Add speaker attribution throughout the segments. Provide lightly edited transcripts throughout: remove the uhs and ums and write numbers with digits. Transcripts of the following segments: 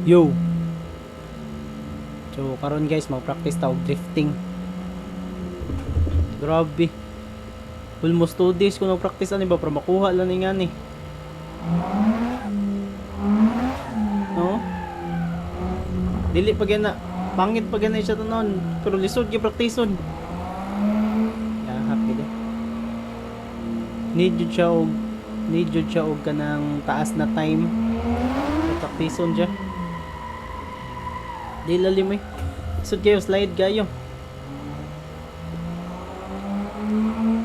Speaker 1: Yo. So karon guys, mag-practice ta og drifting. Grabe. Almost 2 days ko nag-practice ani ba para makuha lang ni ngani. No? Dili pa gyud na pangit pa gyud na siya tanon, pero lisod gyud practiceon. Ya happy de. Need jud siya og kanang taas na time. Practiceon siya. Di lalim eh. Sud kayo slide kayo.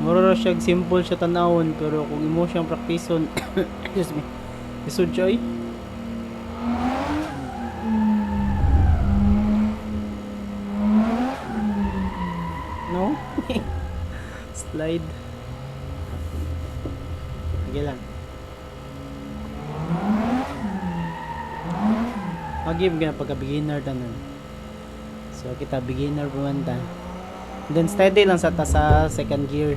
Speaker 1: Mura siya simple siya tanawon, pero kung imo siyang practiceon, excuse me. Isud siya eh. No? Slide. Sige lang. Mag-give ka pagka beginner tanan. So kita beginner pumanta. Then steady lang sa second gear.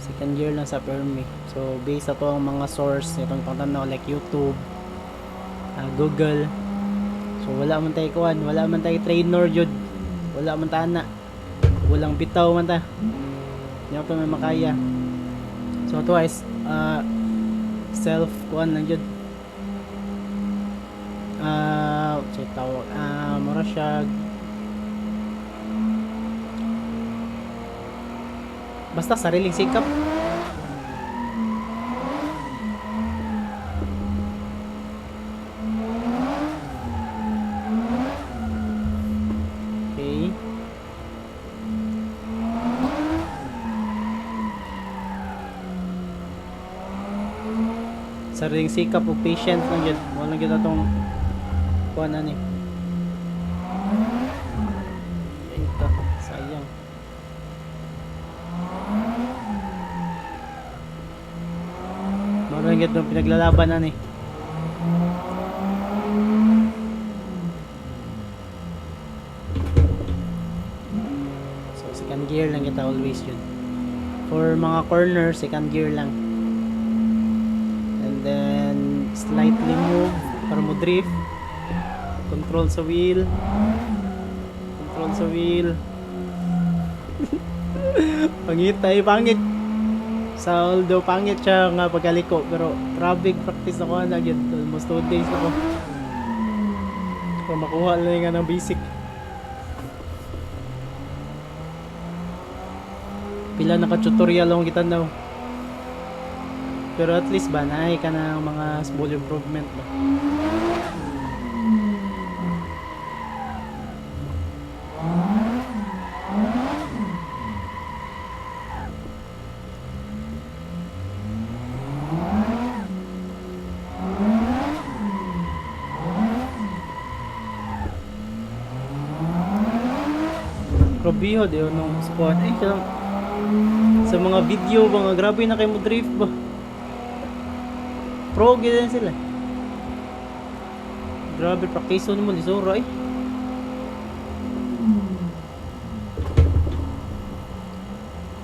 Speaker 1: Second gear lang sa permi. So based sa to ang mga source itong pangtanaw like YouTube, Google. So wala man tay kuan, wala man tay trainer jud. Wala man ta ana. Walang bitaw man ta. Di pa may makaya. So twice self kuan lang jud. So tawag mura siya basta sariling sikap. Okay. Sariling sikap o patience lang yun. Walang yun itong kuha na ni. Ito, sayang. Walang yun itong pinaglalaban na ni. So, second gear lang kita always yun. For mga corner, second gear lang. And then slightly move para mo drift. Control sa wheel. Control sa wheel. Pangit tayo, pangit. Sa although pangit siya nga pagkaliko, pero grabe practice ako na yun. Almost 2 days na ko. Para makuha lang nga ng basic. Pila naka-tutorial lang kita daw. Pero at least ba naay ka ng mga small improvement ba. Grabe di nung squad sa mga video ba nga grabe na kayo mo drift ba. Pro gila sila. Grabe practice mo lisura eh.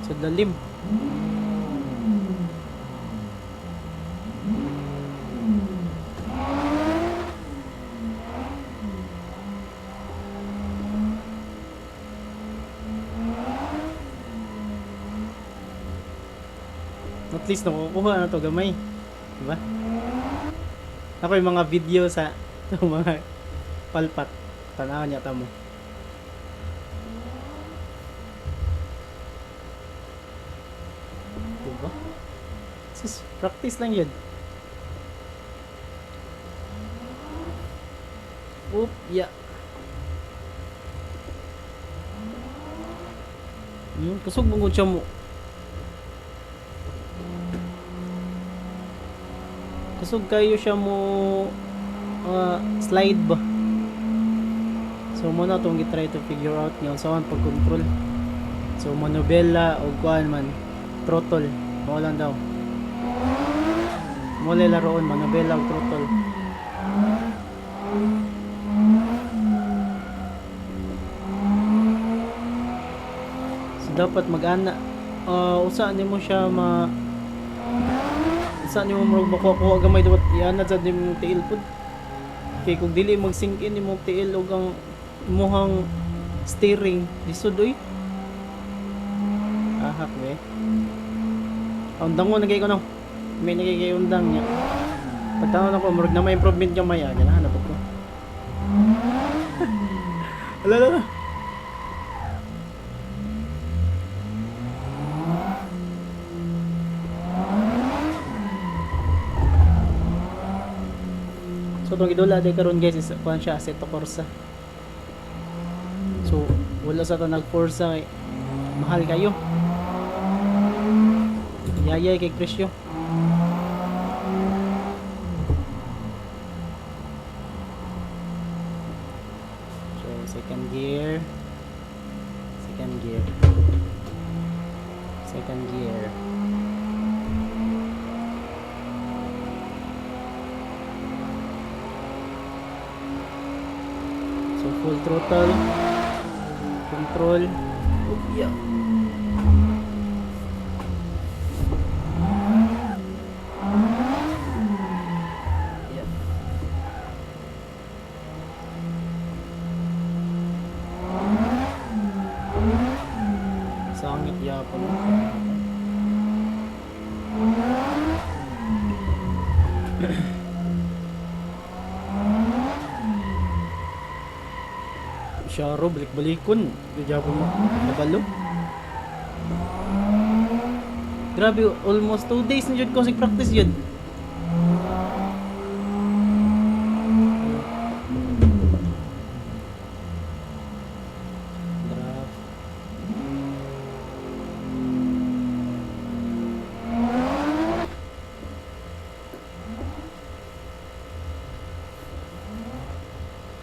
Speaker 1: Sa dalim. At least nakukuha na to gamay. Diba? Ako yung mga video sa mga palpat. Tanawan niya mo. Diba? Sus, practice lang yun. Oop, yeah. Kusog mong siya mo. Kusog kayo siya mo slide ba. So muna itong try to figure out nyo saan pag-control. So manobela o kuan man throttle. Mo lang daw. Mole laroon manobela o throttle. So dapat mag-ana usa nimo siya saan yung makuha gamay dapat ianad sa dim tail pud kay kung dili mag-sink in imong TL og ang imong steering lisod oy. Ahak we. Undang mo nagay ko no. May nagay undang niya. Pagtanong ako murag na may improvement gamay ganahan na ko. Ala. So itong idula day karon guys is kuan siya Assetto Corsa. So wala sa to nag-Forza kay mahal kayo. Yayay kay presyo. So second gear. So full throttle, control, yeah. Sangit yapon. Syaro balik-balikon. Gyapon mo. Nabalo. Grabe, almost 2 days na jud ko sig practice jud.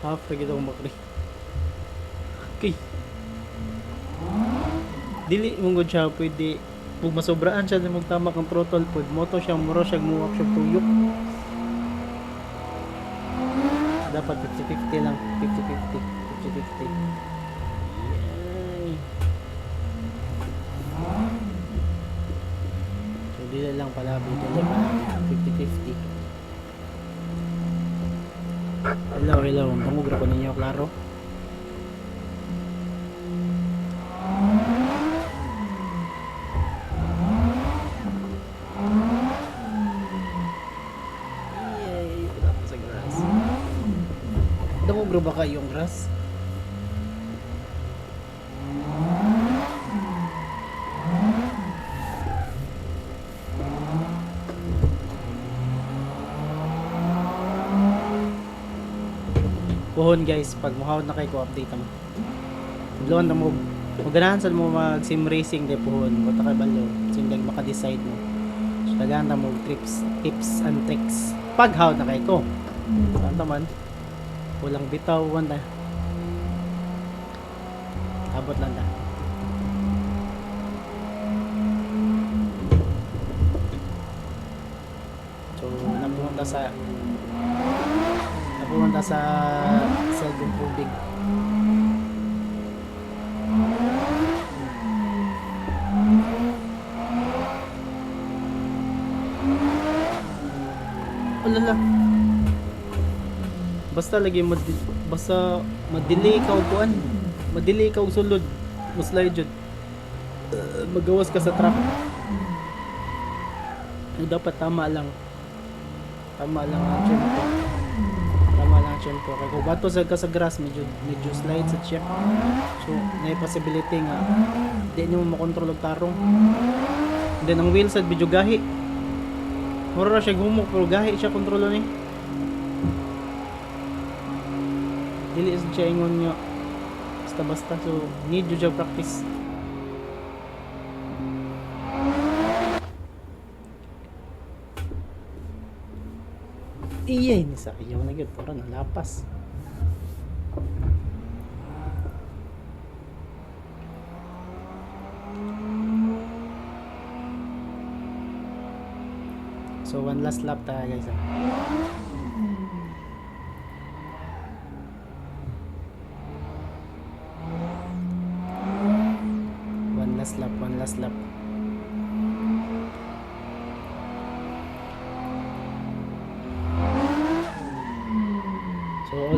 Speaker 1: Half na gito makri. Okay. Dili mong good siya pwede kung masobraan siya mong tama kang throttle pod moto siya muro siya muwak siya tuyok. Dapat 50-50 lang. 50-50. Yay. So dili lang pala 50-50. Hello. Pangugra ko ninyo, klaro. Yay, wala pa sa grass. Pangugra ba kayo yung grass? Puhon guys, pag muhawad na kayo ko update mo. Luan na mo. Maganahan sa mo mag sim racing de puhon. Buta kay balo. Sindag maka-decide mo. So daghan na mo tips and tricks. Pag hawad na kayo ko. Saan naman? Walang bitaw wanda. Abot lang na. So napunta sa self-improving. Alala. Basta lagi basta ma-delay ka og kuan. Ma-delay ka og sulod. Muslide jud. Magawas ka sa trap. Ay dapat tama lang. Tama lang ang tempo. Kaya kung bato ka sa grass, medyo slide sa chip. So, may possibility nga di nyo makontrol og tarong. And then, ang wheel sad, medyo gahi. Mura siya gumok, pero gahi siya kontrolo ni. Dili siya ingon nyo. Basta-basta. So, need you practice. Iyay ni sa iyo na gyud para nalapas. So one last lap tayo guys. One last lap.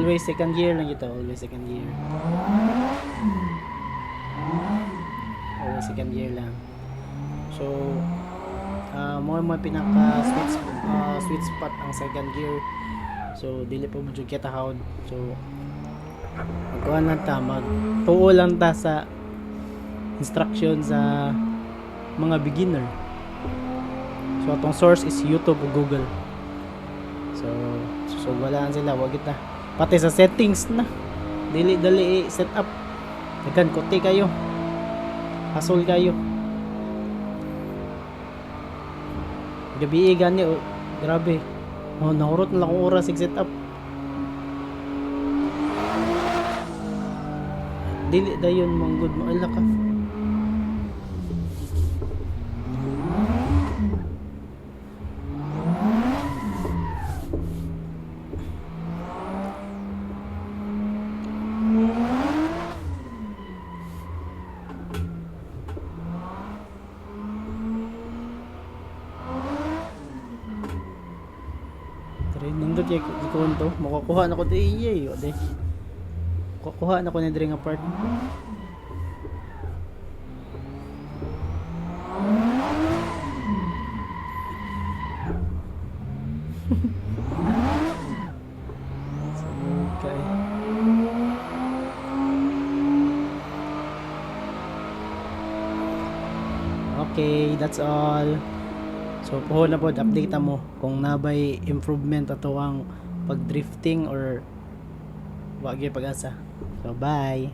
Speaker 1: always second gear lang ito, always second gear. Always second gear lang. So mo pinaka sweet spot ang second gear. So dili pa mo jud kita hawd. So magkuhan lang ta, magtuo lang ta sa instruction sa mga beginner. So atong source is YouTube o Google. So wala sila, wag kita. Pati sa settings na. Dili set up. Dagan kuti kayo. Hasol kayo. Gabi gani oh, grabe. Oh, nahurot na lang akong oras sig set up. Dili dayon manggod mo ala ka. Nindot kay konto, makukuha na ko di iya yo de. Kukuha na ko ni diri nga part. Okay. Okay, that's all. So puho na pod, update mo kung nabay improvement ato ang pag drifting or wag pag-asa. So bye.